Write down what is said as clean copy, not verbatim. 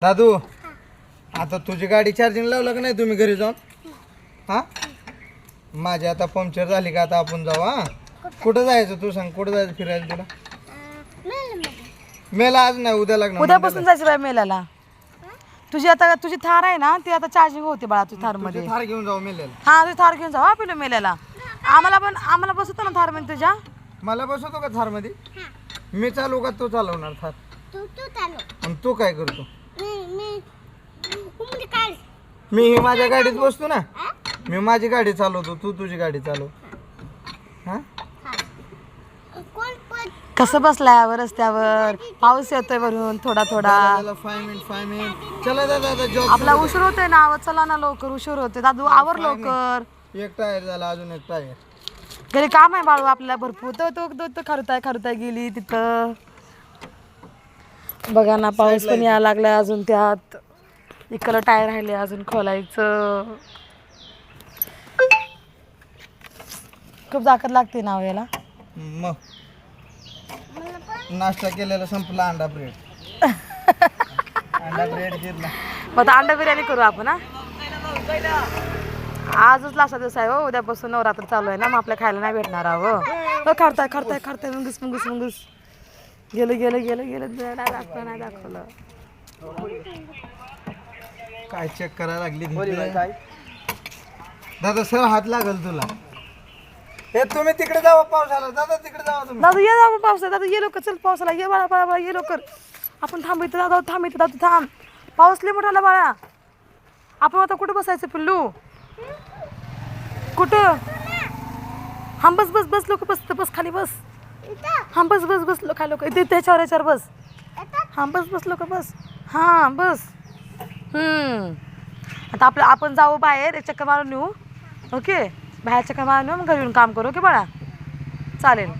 दादू आता तुझी गाडी चार्जिंग लावलं का नाही तुम्ही घरी जाऊन? हा माझी आता पंक्चर झाली का आता आपण जाऊ. हा कुठं जायचं तू सांग, कुठं जायचं फिरायला तुला? मेला आज नाही उद्या लागणार. उद्यापासून जायचं बाय मेल्याला. तुझी थार आहे ना ती आता चार्जिंग होते बाळा तुझी थार मध्ये. थार घेऊन जाऊ मेल्याला. हा तुझी थार घेऊन जाऊ हा पिलो मेल्याला. आम्हाला बसवतो ना थार मध्ये तुझ्या. मला बसवतो का थार मध्ये? मी चालू का तू चालवणार थार? आणि तू काय करतो? मी माझ्या गाडीत बसतो ना, मी माझी गाडी चालवतो, तू तुझी गाडी चालव. हा कसं बसलाय रस्त्यावर, पाऊस येतोय वरून थोडा थोडा. 5 मिनिट चला दादा जॉब. आपला उशीर होतोय ना, चला ना लवकर, उशीर होतोय दादू आवर लवकर. एक टायर झाला, अजून एक टायर. घरी काम आहे बाळू आपल्याला भरपूर. तो खरुताय गेली तिथं बघा ना. पाऊस पण यायला लागलाय अजून, त्यात इकडं टायर राहिले अजून खोलायचं. खूप ताकद लागते ना याला. मग नाश्ता केलेला संपला, अंडा ब्रेड. अंडा ब्रेड घेतला. मग अंडा बिर्याणी करू आपण. आजच लास्टचा दिवस आहे हो, उद्यापासून नवरात्र चालू आहे ना, मग आपल्या खायला नाही भेटणार आहो. खरताय मुंगूस गेलं नाही दाखवलं. काय चेक करायला लागली दादा? सर हात लागल तुला. हे तुम्ही तिकडे जावा, पाऊस आला. दादा तिकडे जावा तुम्ही. दादू ये जाऊ पावसा. दादू ये लवकर, चल पावसाला ये बाळा ये लवकर. आपण थांब इथं दादू थांब. पाऊस लय मोठा आला बाळा. आपण आता कुठं बसायचं पिल्लू? कुठं? हा बस लोक बस खाली बस. हा बस लोक खाली लोक इथे त्याच्यावर बस. हा बस लोक बस. हा बस. आता आपण जाऊ बाहेर, एक चक्कर मारून येऊ. ओके बाहेर चक्कर मारून येऊ, मग घरी येऊन काम करू. ओके बाळा चालेल.